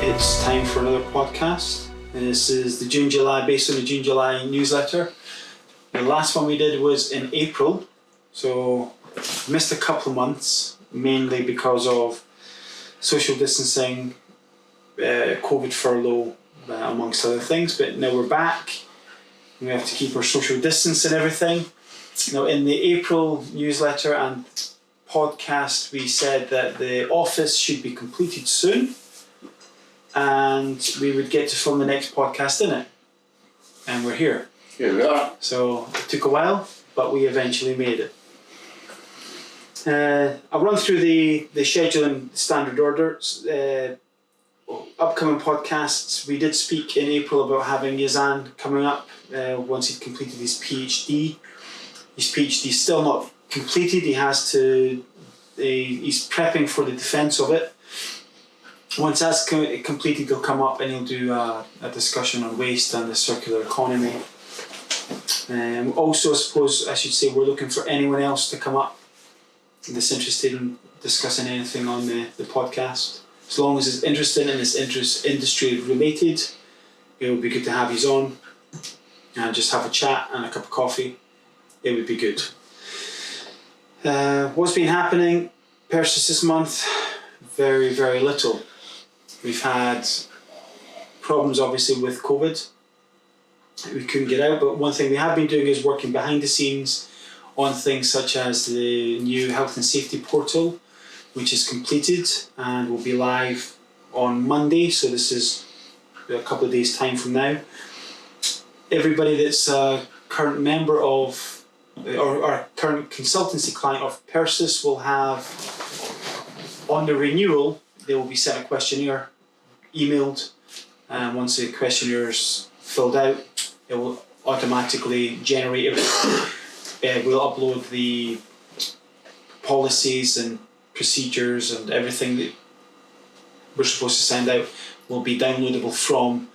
It's time for another podcast. This is the June-July, based on the June-July newsletter. The last one we did was in April, so missed a couple of months, mainly because of social distancing, COVID furlough, amongst other things. But now we're back. We have to keep our social distance and everything. Now, in the April newsletter and podcast, we said that the office should be completed soon, and we would get to film the next podcast in it. And we're here. Here we are. So it took a while, but we eventually made it. I'll run through the schedule in standard order. Upcoming podcasts, we did speak in April about having Yazan coming up once he'd completed his PhD. His PhD is still not completed. He's prepping for the defence of it. Once that's completed, he'll come up and he'll do a discussion on waste and the circular economy. Also, I suppose I should say we're looking for anyone else to come up that's interested in discussing anything on the podcast. As long as it's interesting and it's industry related, it would be good to have you on and just have a chat and a cup of coffee. It would be good. What's been happening? PERSES this month, very, very little. We've had problems obviously with COVID. We couldn't get out, but one thing we have been doing is working behind the scenes on things such as the new health and safety portal, which is completed and will be live on Monday. So this is a couple of days' time from now. Everybody that's a current member of, or our current consultancy client of PERSES will have, on the renewal, they will be sent a questionnaire, emailed, and once the questionnaire is filled out, it will automatically generate it. We'll upload the policies and procedures and everything that we're supposed to send out will be downloadable from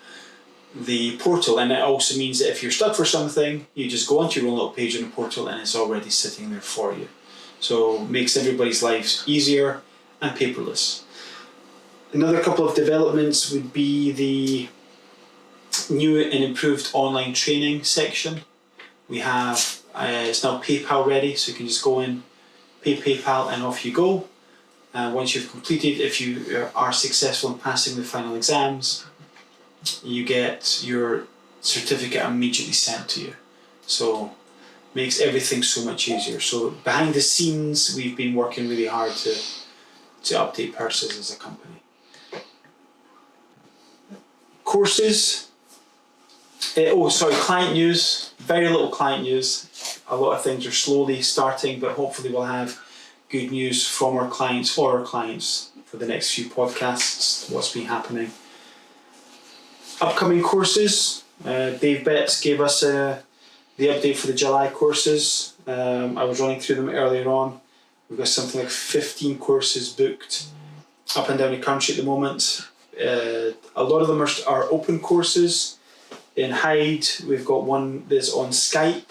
the portal. And it also means that if you're stuck for something, you just go onto your own little page in the portal and it's already sitting there for you. So it makes everybody's lives easier and paperless. Another couple of developments would be the new and improved online training section. We have, it's now PayPal ready, so you can just go in, pay PayPal and off you go. Once you've completed, if you are successful in passing the final exams, you get your certificate immediately sent to you. So makes everything so much easier. So behind the scenes, we've been working really hard to update PERSES as a company. Courses. Client news. Very little client news. A lot of things are slowly starting, but hopefully we'll have good news from our clients, for our clients, for the next few podcasts, what's been happening. Upcoming courses. Dave Betts gave us the update for the July courses. I was running through them earlier on. We've got something like 15 courses booked up and down the country at the moment. A lot of them are open courses. In Hyde, we've got one that's on Skype.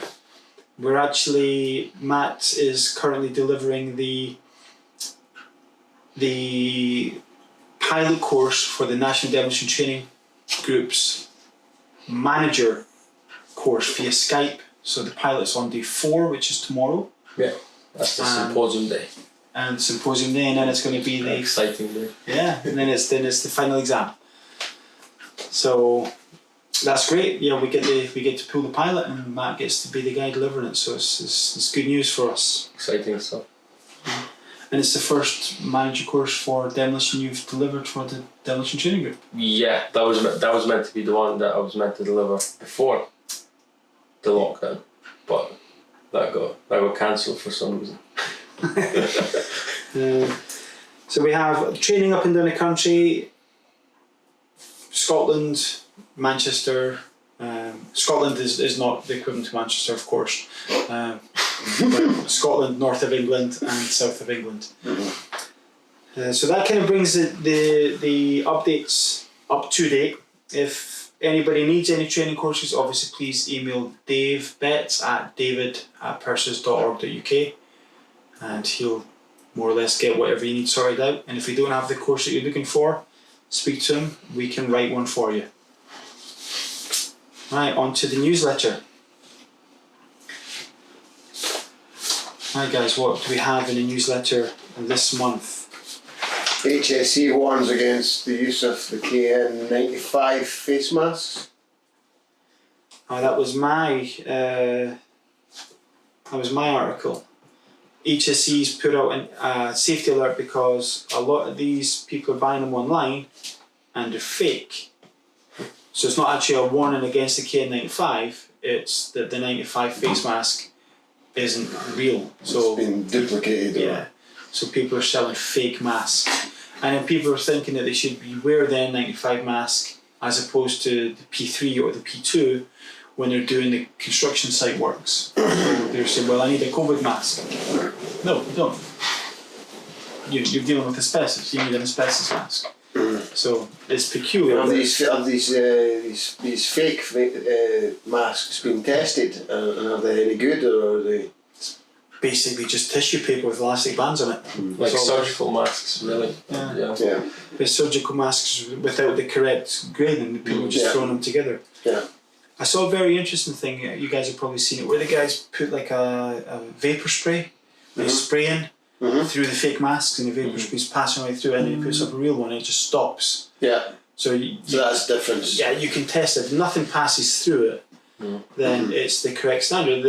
Matt is currently delivering the pilot course for the National Demolition Training Group's manager course via Skype. So the pilot's on day 4, which is tomorrow. Yeah, that's the symposium day. And symposium day, and then it's going to be the exciting day. Yeah, and then it's the final exam. So that's great. Yeah, we get to pull the pilot, and Matt gets to be the guy delivering it. So it's good news for us. Exciting stuff. Yeah. And it's the first manager course for demolition you've delivered for the Demolition Training Group. Yeah, that was meant to be the one that I was meant to deliver before the lockdown, but that got cancelled for some reason. So we have training up and down the country. Scotland, Manchester. Scotland is not the equivalent to Manchester, of course. But Scotland, north of England and south of England. Mm-hmm. So that kind of brings the updates up to date. If anybody needs any training courses, obviously please email Dave Betts at david@perses.org.uk and he'll more or less get whatever you need sorted out. And if you don't have the course that you're looking for, speak to him, we can write one for you. Right, on to the newsletter. Right guys, what do we have in the newsletter this month? HSE warns against the use of the KN95 face masks. That was my article. HSE's put out a safety alert because a lot of these people are buying them online and they're fake. So it's not actually a warning against the KN95, it's that the 95 face mask isn't real. So It's been duplicated. yeah. So people are selling fake masks. And then people are thinking that they should wear the N95 mask as opposed to the P3 or the P2 when they're doing the construction site works. So they're saying, well, I need a COVID mask. No, you don't. You're dealing with asbestos, you need an asbestos mask. So it's peculiar. Have these fake masks been tested, and are they any good, or are they? Basically just tissue paper with elastic bands on it. Like So- surgical masks, really. Yeah. Yeah. The surgical masks without the correct grading, people just Yeah. throwing them together. Yeah. I saw a very interesting thing, you guys have probably seen it, where the guys put like a vapor spray, they're spraying through the fake masks and the vapor spray's passing right through it, and then he puts up a real one and it just stops. Yeah. So, So that's different. yeah, you can test it. If nothing passes through it, then it's the correct standard.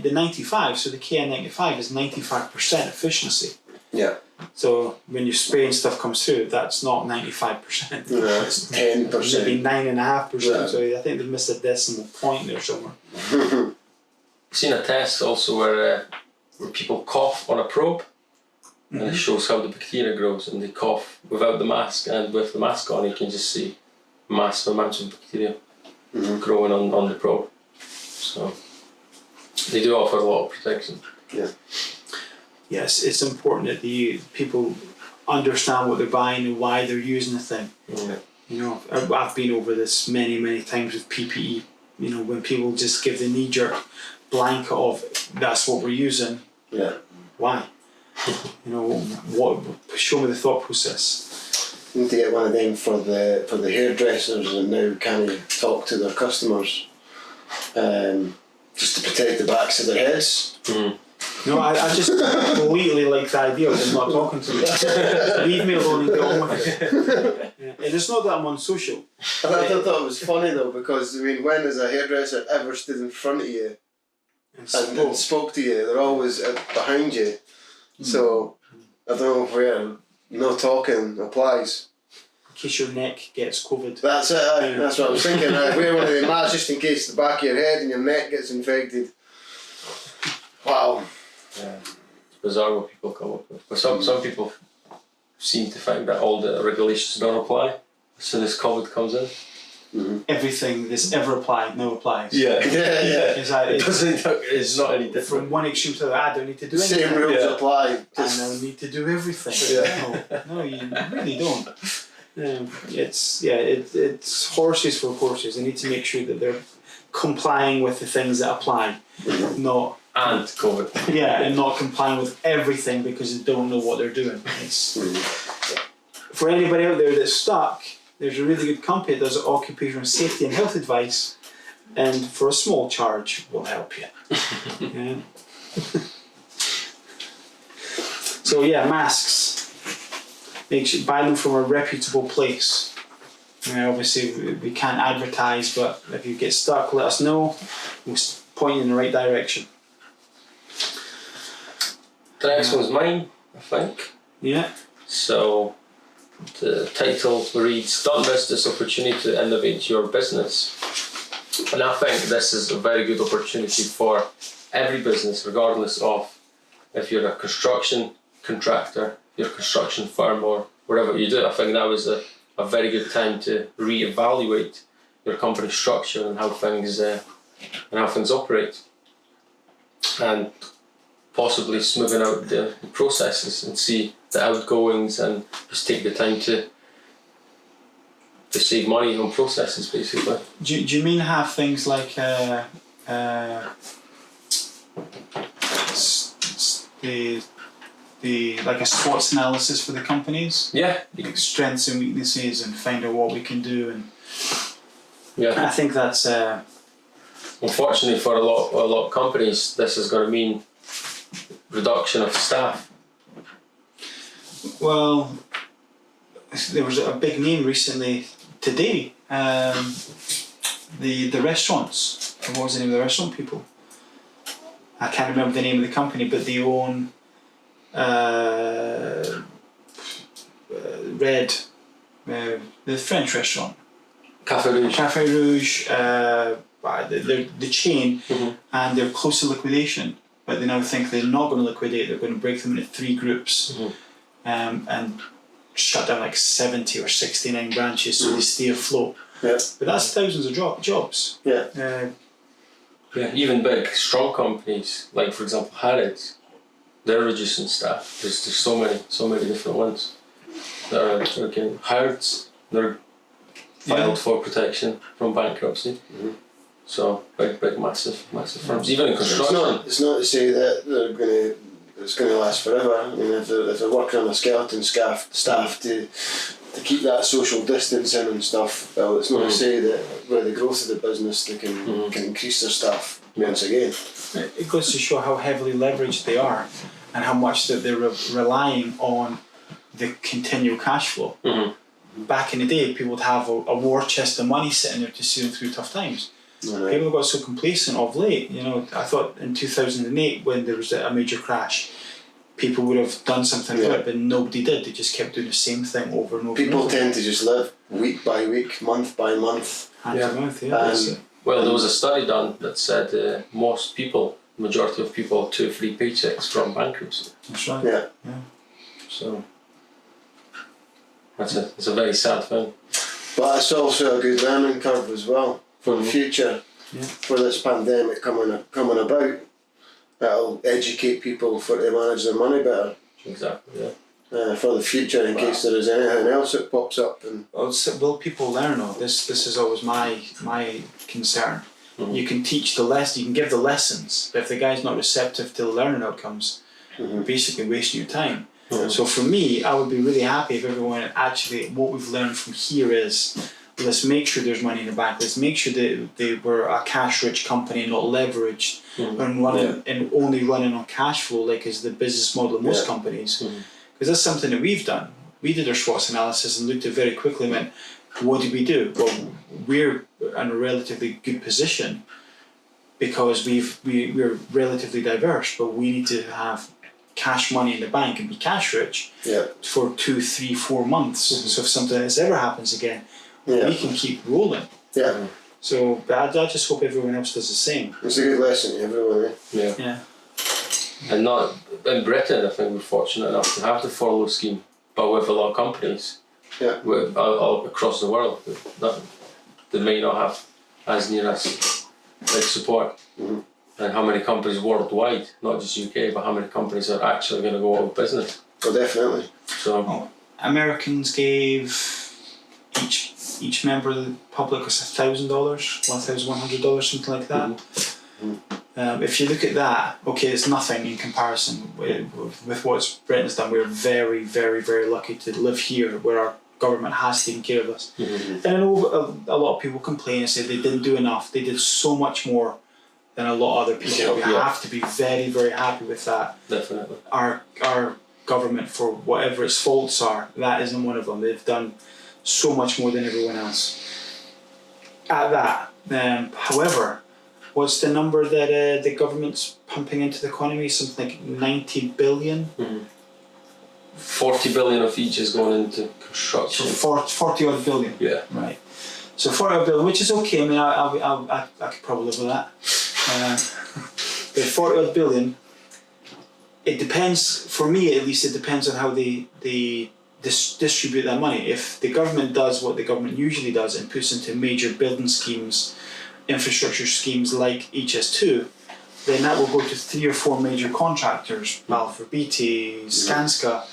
The 95, so the KN95 is 95% efficiency. Yeah. So when your spraying stuff comes through, that's not 95%. No, it's 10%. Maybe 9.5%. Yeah. So I think they missed a decimal point there somewhere. I've seen a test also where people cough on a probe and it shows how the bacteria grows, and they cough without the mask, and with the mask on you can just see massive amounts of bacteria growing on the probe. So they do offer a lot of protection. Yeah. Yes, it's important that the people understand what they're buying and why they're using the thing. You know, I've been over this many times with PPE. You know, when people just give the knee-jerk blanket of that's what we're using. Yeah. Why? You know, what? Show me the thought process. Need to get one of them for the hairdressers that now can't talk to their customers, just to protect the backs of their heads. No, I just completely like the idea of them not talking to me. Leave me alone and get on with it. Yeah. And it's not that I'm unsocial. And I thought it was funny though, because I mean, when has a hairdresser ever stood in front of you and spoke to you? They're always behind you. So I don't know where no talking applies. In case your neck gets COVID. That's it. That's what I was thinking. Wear one of the masks just in case the back of your head and your neck gets infected. Wow. Yeah. It's bizarre what people come up with. But some people seem to think that all the regulations don't apply as soon as COVID comes in. Everything that's ever applied now applies. Yeah. It's not any different. From one extreme to the other, I don't need to do anything. Same rules apply. I now need to do everything. Yeah. No, you really don't. It's horses for courses. They need to make sure that they're complying with the things that apply, not And COVID. and not complying with everything because they don't know what they're doing. It's for anybody out there that's stuck. There's a really good company that does occupational safety and health advice, and for a small charge, will help you. Yeah. So masks. Make sure buy them from a reputable place. Obviously, we can't advertise, but if you get stuck, let us know. We'll point you in the right direction. The next one's mine, I think. Yeah. So the title reads, "Don't miss this opportunity to innovate your business." And I think this is a very good opportunity for every business, regardless of if you're a construction contractor, your construction firm, or whatever you do. I think that was a very good time to reevaluate your company structure and how things operate, and possibly smoothing out the processes and see the outgoings and just take the time to save money on processes, basically. Do you mean have things like the like a SWOT analysis for the companies. Yeah. Like strengths and weaknesses, and find out what we can do. And Yeah. I think that's. Unfortunately, for a lot of companies, this is going to mean reduction of staff. Well, there was a big name recently today. The restaurants. What was the name of the restaurant people? I can't remember the name of the company, but they own Red, the French restaurant. Café Rouge. Café Rouge, they're the chain, and they're close to liquidation, but they now think they're not going to liquidate. They're going to break them into 3 groups, and shut down like 70 or 69 branches so they stay afloat. Yeah. But that's thousands of jobs. Yeah. Yeah, even big, strong companies, like for example Harrods, they're reducing staff. There's so many different ones that are getting Harrods. They're filed for protection from bankruptcy. So big, massive firms. Even in construction. It's not to say that it's going to last forever. I mean, if they're working on a skeleton staff to keep that social distancing and stuff, well, it's not to say that with the growth of the business they can increase their staff once again. It goes to show how heavily leveraged they are, and how much that they're relying on the continual cash flow. Back in the day, people would have a war chest of money sitting there to see them through tough times. Right. People got so complacent of late. I thought in 2008, when there was a major crash, people would have done something about it, but nobody did. They just kept doing the same thing over and over. People and over. tend to just live week by week, month by month. Hand to mouth, Well, there was a study done that said majority of people have 2 or 3 paychecks from bankruptcy. That's right. Yeah. So it's a very sad thing. But it's also a good learning curve as well for the future. For this pandemic coming about, it'll educate people to manage their money better. Exactly. Yeah. For the future, in case there is anything else that pops up. And will people learn all this? This is always my concern. You can teach the lesson, you can give the lessons, but if the guy's not receptive to the learning outcomes, you're basically wasting your time. So for me, I would be really happy if everyone actually, what we've learned from here is, let's make sure there's money in the bank. Let's make sure that they were a cash-rich company, not leveraged, and only running on cash flow, like is the business model of most companies. Because that's something that we've done. We did our SWOT analysis and looked at it very quickly and went, what did we do? Well, we're in a relatively good position because we're relatively diverse, but we need to have cash money in the bank and be cash-rich for 2, 3, 4 months. So if something else ever happens again, we can keep rolling. Yeah. So I just hope everyone else does the same. It's a good lesson to everyone. Yeah. And not in Britain, I think we're fortunate enough to have the furlough scheme, but with a lot of companies all across the world, they may not have as near as big support. And how many companies worldwide, not just UK, but how many companies are actually going to go out of business? Oh, definitely. So Americans gave each member of the public was $1,000, $1,100, something like that. If you look at that, okay, it's nothing in comparison with what Britain's done. We're very, very, very lucky to live here, where our government has taken care of us. And I know a lot of people complain and say they didn't do enough. They did so much more than a lot of other people. We have to be very, very happy with that. Definitely. Our government, for whatever its faults are, that isn't one of them. They've done so much more than everyone else. At that, however, what's the number that the government's pumping into the economy? Something like 90 billion? 40 billion of each is going into construction. So 40 odd billion. Yeah. Right. So 40 odd billion, which is okay. I mean, I could probably live with that. But 40 odd billion, it depends, for me at least, it depends on how they distribute that money. If the government does what the government usually does and puts into major building schemes, infrastructure schemes like HS2, then that will go to 3 or 4 major contractors, Balfour Beatty, Skanska.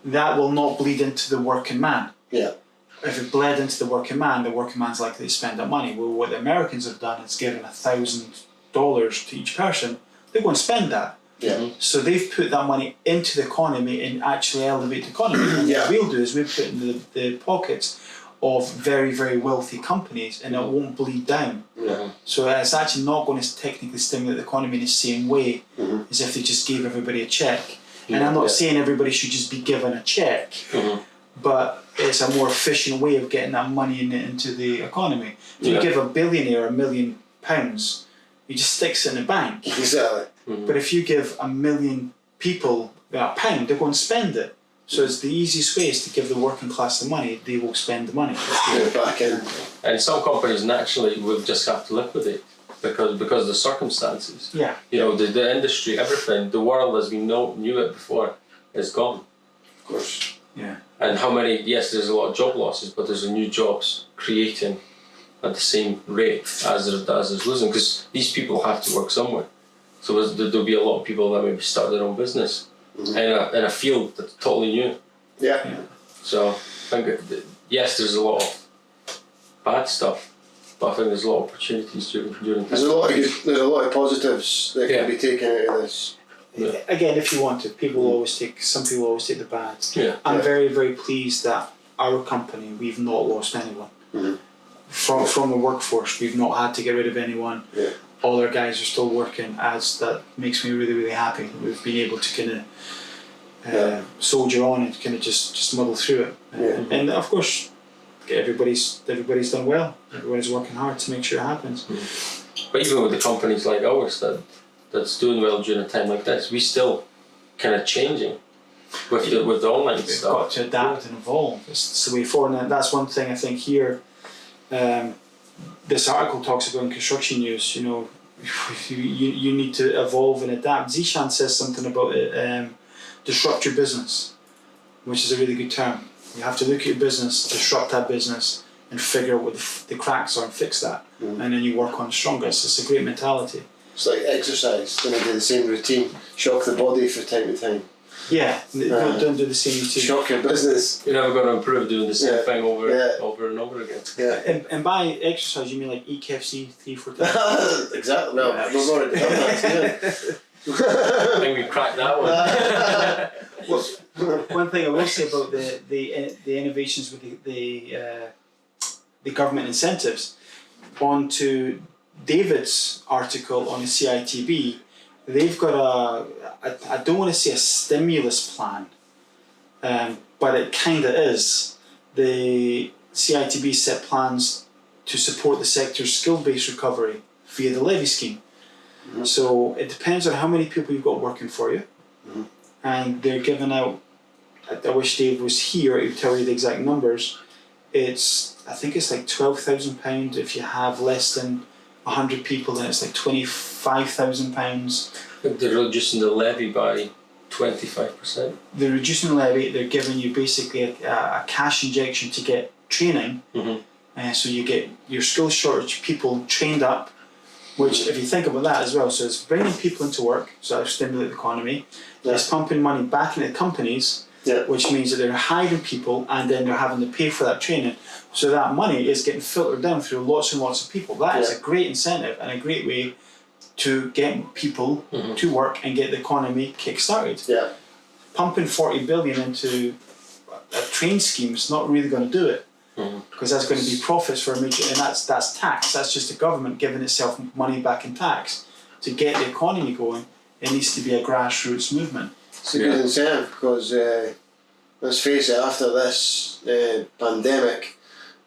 That will not bleed into the working man. Yeah. If it bled into the working man's likely to spend that money. Well, what the Americans have done is given $1,000 to each person. They're going to spend that. Yeah. So they've put that money into the economy and actually elevate the economy. And what we'll do is we'll put it in the pockets of very, very wealthy companies, and it won't bleed down. Yeah. So it's actually not going to technically stimulate the economy in the same way as if they just gave everybody a check. And I'm not saying everybody should just be given a check, but it's a more efficient way of getting that money into the economy. If you give a billionaire £1 million, he just sticks it in the bank. Exactly. But if you give 1 million people £1, they're going to spend it. So it's the easiest way is to give the working class the money, they will spend the money. Get it back in. And some companies naturally will just have to liquidate because of the circumstances. Yeah. You know, the industry, everything, the world as we knew it before is gone. Of course. Yeah. And how many, yes, there's a lot of job losses, but there's new jobs creating at the same rate as there's losing, because these people have to work somewhere. So there'll be a lot of people that maybe start their own business in a field that's totally new. Yeah. So I think, yes, there's a lot of bad stuff, but I think there's a lot of opportunities during There's a lot of positives that can be taken out of this. Yeah. Again, if you want to, some people always take the bad. Yeah. I'm very, very pleased that our company, we've not lost anyone. From the workforce, we've not had to get rid of anyone. Yeah. All our guys are still working. That makes me really, really happy. We've been able to kind of soldier on and kind of just muddle through it. And of course, everybody's done well. Everybody's working hard to make sure it happens. But even with the companies like ours that's doing well during a time like this, we still kind of changing with the online We've stuff. got to adapt and evolve. It's the way forward, and that's one thing I think here. This article talks about in construction news. You know, you need to evolve and adapt. Zishan says something about it, disrupt your business, which is a really good term. You have to look at your business, disrupt that business, and figure out what the cracks are and fix that, and then you work on stronger. It's a great mentality. It's like exercise. Don't do the same routine. Shock the body from time to time. Yeah, don't do the same routine. Shock your business. You're never going to improve doing the same thing over and over again. Yeah. And by exercise, you mean like eat KFC 3-4 times? Exactly. No, we've already done that. I think we cracked that one. One thing I will say about the innovations with the government incentives, on to David's article on the CITB, they've got I don't want to say a stimulus plan, but it kind of is. The CITB set plans to support the sector's skill-based recovery via the levy scheme. So it depends on how many people you've got working for you, and they're giving out. I wish Dave was here; he would tell you the exact numbers. I think it's like £12,000 if you have less than 100 people. Then it's like £25,000. They're reducing the levy by 25%. They're reducing the levy. They're giving you basically a cash injection to get training. So you get your skills shortage people trained up. Which, if you think about that as well, so it's bringing people into work, so that'll stimulate the economy. It's pumping money back into companies, which means that they're hiring people and then they're having to pay for that training. So that money is getting filtered down through lots and lots of people. That is a great incentive and a great way to get people to work and get the economy kick-started. Pumping 40 billion into a train scheme is not really going to do it. Because that's going to be profits for a major, and that's tax. That's just the government giving itself money back in tax to get the economy going. It needs to be a grassroots movement. It's a good incentive because let's face it, after this pandemic,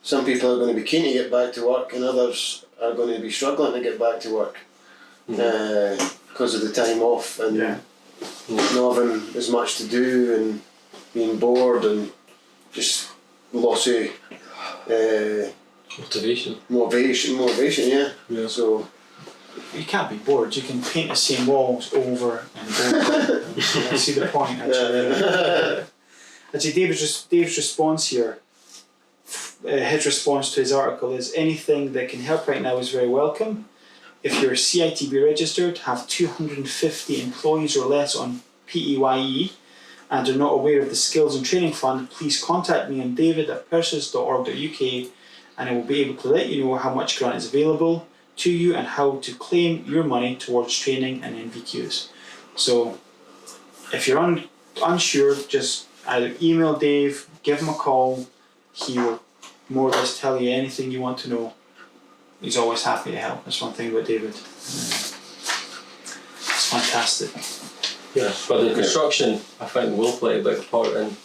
some people are going to be keen to get back to work, and others are going to be struggling to get back to work because of the time off and not having as much to do and being bored and just loss of motivation, yeah. So you can't be bored. You can paint the same walls over and over. I see the point, actually. Actually, Dave's response here, his response to his article is, anything that can help right now is very welcome. If you're CITB registered, have 250 employees or less on PEYE, and are not aware of the Skills and Training Fund, please contact me on david@perses.org.uk, and I will be able to let you know how much grant is available to you and how to claim your money towards training and NVQs. So if you're unsure, just either email Dave, give him a call. He will more or less tell you anything you want to know. He's always happy to help. That's one thing about David. It's fantastic. Yeah, but the construction, I think, will play a big part in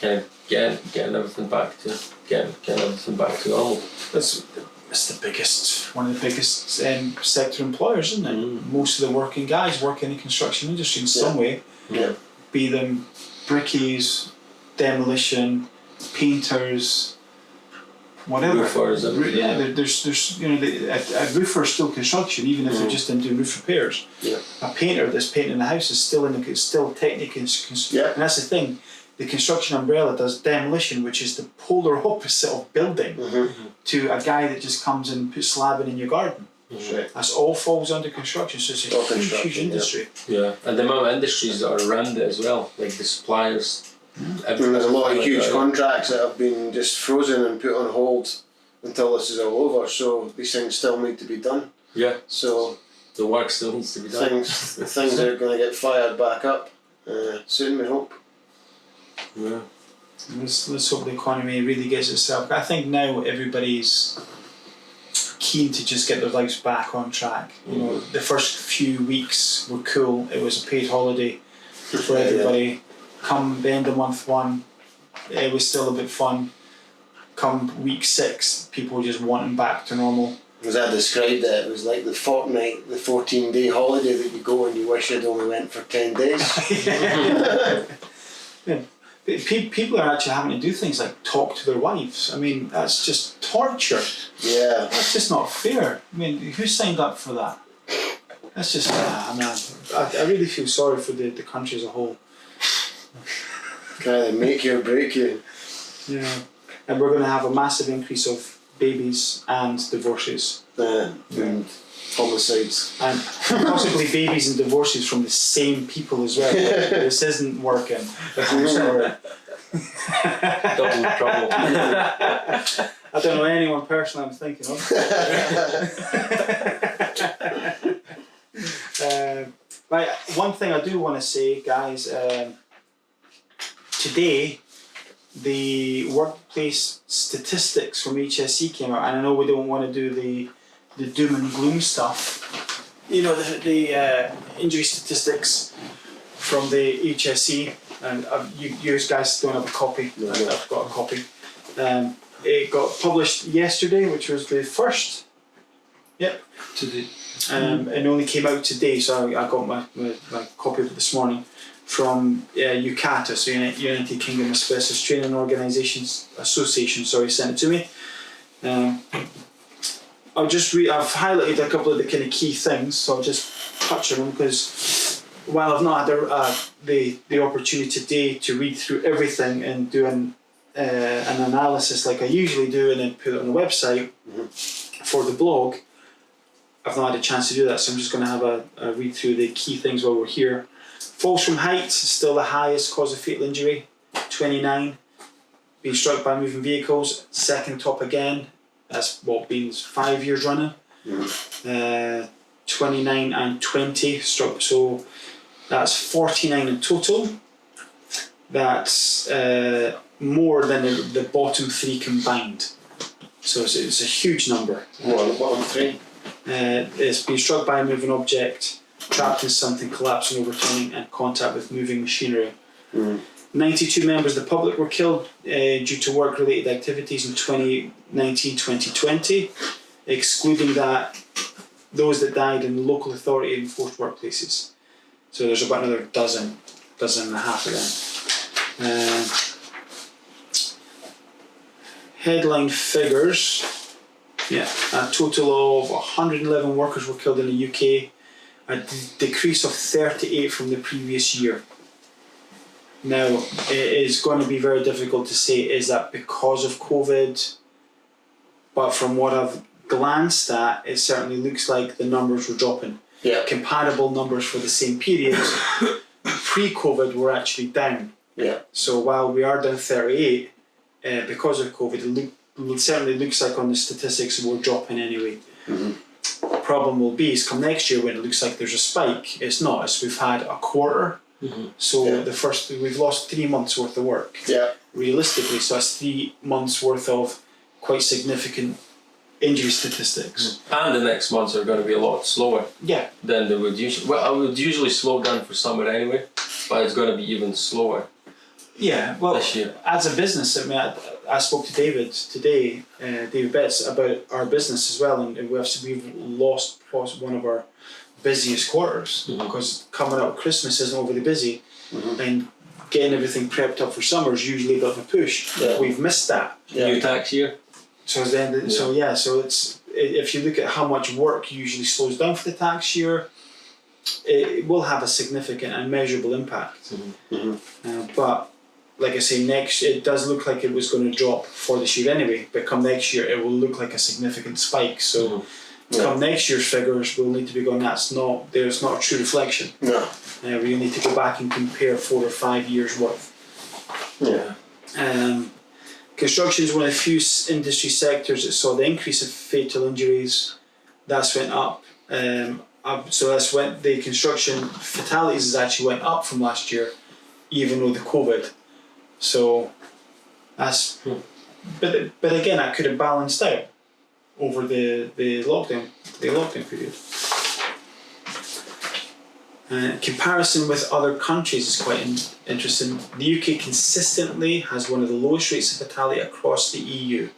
kind of getting everything back to normal. It's one of the biggest sector employers, isn't it? Most of the working guys work in the construction industry in some way. Yeah. Be them brickies, demolition, painters, whatever. Roofers. There's a roofer is still construction, even if they're just in doing roof repairs. Yeah. A painter that's painting the house is still technically construction. Yeah. And that's the thing. The construction umbrella does demolition, which is the polar opposite of building, to a guy that just comes and puts slabbing in your garden. Right. That's all falls under construction, so it's a huge industry. Yeah, and the amount of industries that are around it as well, like the suppliers. And there's a lot of huge contracts that have been just frozen and put on hold until this is all over, so these things still need to be done. Yeah. So the work still needs to be done. Things are going to get fired back up soon, we hope. Yeah. Let's hope the economy really gets itself. I think now everybody's keen to just get their lives back on track. You know, the first few weeks were cool. It was a paid holiday for everybody. Come the end of month 1, it was still a bit fun. Come week 6, people were just wanting back to normal. As I described it was like the fortnight, the 14-day holiday that you go and you wish you'd only went for 10 days. Yeah. People are actually having to do things like talk to their wives. I mean, that's just torture. Yeah. That's just not fair. I mean, who signed up for that? That's just, I really feel sorry for the country as a whole. Can either make you or break you. Yeah. And we're going to have a massive increase of babies and divorces. And homicides. And possibly babies and divorces from the same people as well. This isn't working. I'm sorry. Double trouble. I don't know anyone personally I'm thinking of. Right, one thing I do want to say, guys, today the workplace statistics from HSE came out, and I know we don't want to do the doom and gloom stuff. You know, the injury statistics from the HSE, and you guys don't have a copy. No. I've got a copy. It got published yesterday, which was the 1st. Yep. Today. It only came out today, so I got my copy of it this morning from UCATA, so United Kingdom Asbestos Training Association. Sent it to me. I've highlighted a couple of the kind of key things, so I'll just touch on them, because while I've not had the opportunity today to read through everything and do an analysis like I usually do and then put it on the website for the blog, I've not had a chance to do that, so I'm just going to have a read through the key things while we're here. Falls from height, still the highest cause of fatal injury, 29. Being struck by moving vehicles, second top again. That's been 5 years running. 29 and 20 struck, so that's 49 in total. That's more than the bottom 3 combined. So it's a huge number. What, the bottom 3? It's been struck by a moving object, trapped in something, collapsing, overturning, and contact with moving machinery. 92 members of the public were killed due to work-related activities in 2019-2020, excluding those that died in local authority enforced workplaces. So there's about another dozen and a half of them. Headline figures. Yeah, a total of 111 workers were killed in the UK, a decrease of 38 from the previous year. Now, it is going to be very difficult to say, is that because of COVID? But from what I've glanced at, it certainly looks like the numbers were dropping. Yeah. Comparable numbers for the same period pre-COVID were actually down. Yeah. So while we are down 38, because of COVID, it certainly looks like on the statistics we're dropping anyway. problem will be is come next year when it looks like there's a spike. It's not. It's we've had a quarter. So we've lost 3 months worth of work. Yeah. Realistically, so that's 3 months worth of quite significant injury statistics. And the next months are going to be a lot slower. Yeah. Than they would usually. Well, I would usually slow down for summer anyway, but it's going to be even slower. Yeah. Well, this year. As a business, I mean, I spoke to David today, David Betts, about our business as well, and we've lost one of our busiest quarters because coming up Christmas isn't overly busy, and getting everything prepped up for summer is usually a bit of a push. Yeah. We've missed that. New tax year. So then, so it's if you look at how much work usually slows down for the tax year, it will have a significant and measurable impact. But like I say, it does look like it was going to drop for this year anyway. But come next year, it will look like a significant spike. So come next year's figures, we'll need to be going. There's not a true reflection. No. We need to go back and compare 4 or 5 years worth. Yeah. Construction is one of the few industry sectors that saw the increase of fatal injuries. That's went up. So the construction fatalities has actually went up from last year, even with the COVID. So that's, but again, that could have balanced out over the lockdown period. Comparison with other countries is quite interesting. The UK consistently has one of the lowest rates of fatality across the EU.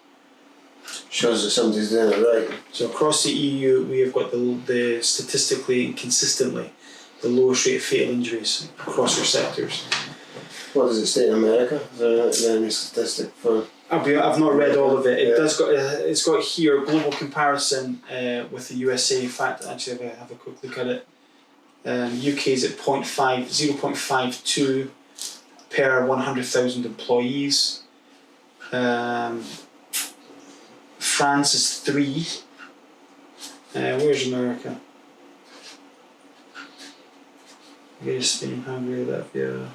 Shows that somebody's doing it right. So across the EU, we have got the statistically and consistently the lowest rate of fatal injuries across our sectors. What does it state in America? Is there any statistic for? I've not read all of it. It's got here global comparison with the USA. In fact, actually, have a quick look at it. UK is at 0.52 per 100,000 employees. France is 3. Where's America? Where's Spain, Hungary, Latvia?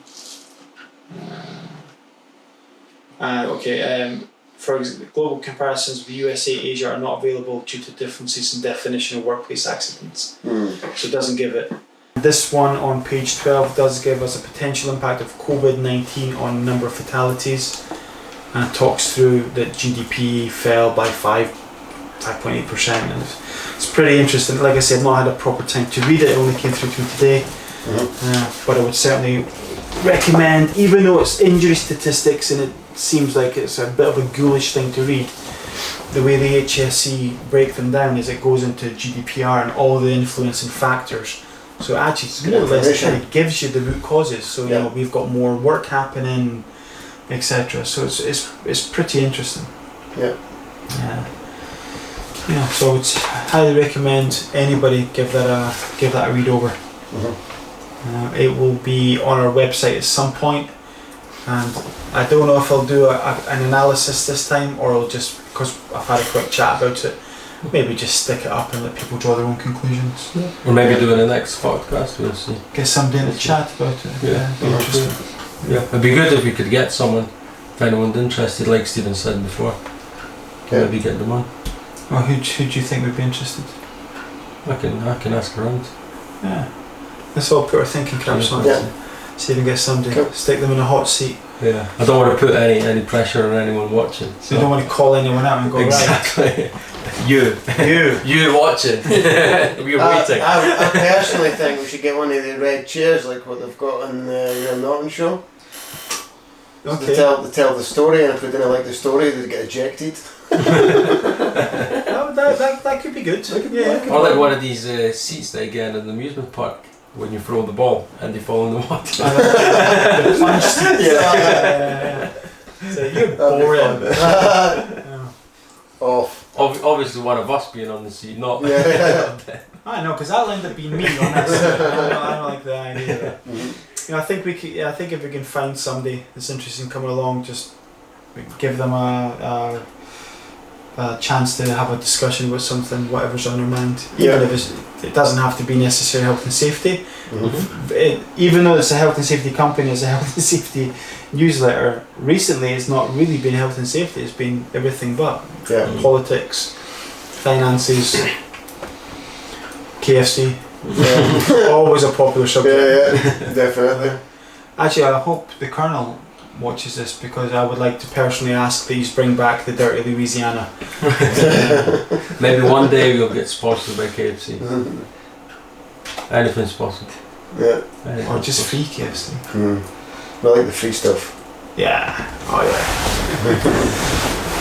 For global comparisons with the USA, Asia are not available due to differences in definition of workplace accidents. So it doesn't give it. This one on page 12 does give us a potential impact of COVID-19 on number of fatalities, and talks through that GDP fell by 5.8%, and it's pretty interesting. Like I said, I've not had a proper time to read it. It only came through to me today, but I would certainly recommend, even though it's injury statistics and it seems like it's a bit of a ghoulish thing to read, the way the HSE break them down is it goes into GDPR and all the influencing factors. So actually, it's more or less it kind of gives you the root causes. So you know, we've got more work happening, etc. So it's pretty interesting. Yeah. So it's highly recommend anybody give that a read over. It will be on our website at some point, and I don't know if I'll do an analysis this time, or I'll just, because I've had a quick chat about it, maybe just stick it up and let people draw their own conclusions. Or maybe do in the next podcast, we'll see. Get somebody to chat about it. Interesting. It'd be good if we could get someone, if anyone's interested, like Stephen said before. Maybe get them on. Well, who do you think would be interested? I can ask around. Yeah. Let's all put our thinking caps on. See if we can get somebody, stick them in a hot seat. Yeah. I don't want to put any pressure on anyone watching. So you don't want to call anyone out and go, exactly. Right. You watching. We're waiting. I personally think we should get one of the red chairs like what they've got on your Norton show. Okay. They tell the story, and if we didn't like the story, they'd get ejected. that could be good. Or like one of these seats they get in an amusement park when you throw the ball and they fall in the water. The plunge seats. So you're boring. Off. Obviously one of us being on the seat, not I know, because that'll end up being me on that seat. I don't like the idea of that. I think we could. I think if we can find somebody that's interested in coming along, just give them a chance to have a discussion with something, whatever's on their mind. Even if it doesn't have to be necessarily health and safety. Even though it's a health and safety company, it's a health and safety newsletter. Recently, it's not really been health and safety. It's been everything but politics, finances, KFC. Yeah. Always a popular subject. Yeah, definitely. Actually, I hope the Colonel watches this, because I would like to personally ask that you bring back the Dirty Louisiana. Maybe one day we'll get sponsored by KFC. Anything's possible. Yeah. Or just free KFC. I like the free stuff. Yeah. Oh yeah.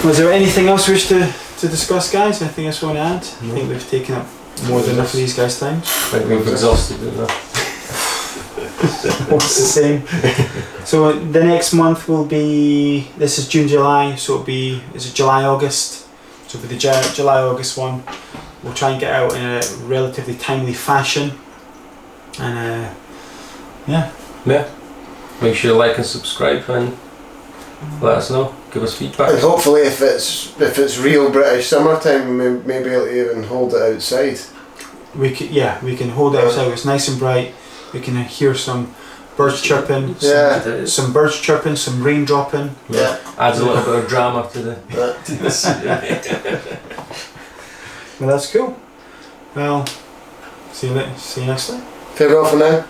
Was there anything else we wish to discuss, guys? Anything else we want to add? I think we've taken up more than enough of these guys' time. I think we've exhausted it now. What's the same? So the next month will be, this is June, July, so it'll be, is it July, August? So for the July, August one, we'll try and get out in a relatively timely fashion. And yeah. Make sure you like and subscribe and let us know. Give us feedback. And hopefully, if it's real British summertime, we may be able to even hold it outside. We can hold it outside. It's nice and bright. We can hear some birds chirping. Some birds chirping. Some rain dropping. Yeah. Adds a little bit of drama to the. Well, that's cool. Well, see you next time. Farewell for now.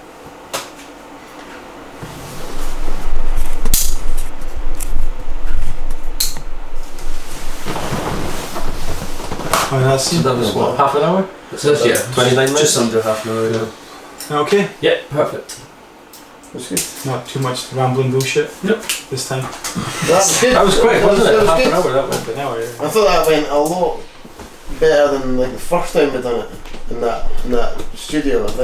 Oh, that's So that was what, half an hour? So yeah, 29 minutes? Just under half an hour. Yeah. okay. Yeah, perfect. That's good. Not too much rambling bullshit. Nope. This time. That's good. That was quick, wasn't it? That was Half an good. hour that went. An hour. I thought that went a lot better than like the first time we done it in that studio. I think.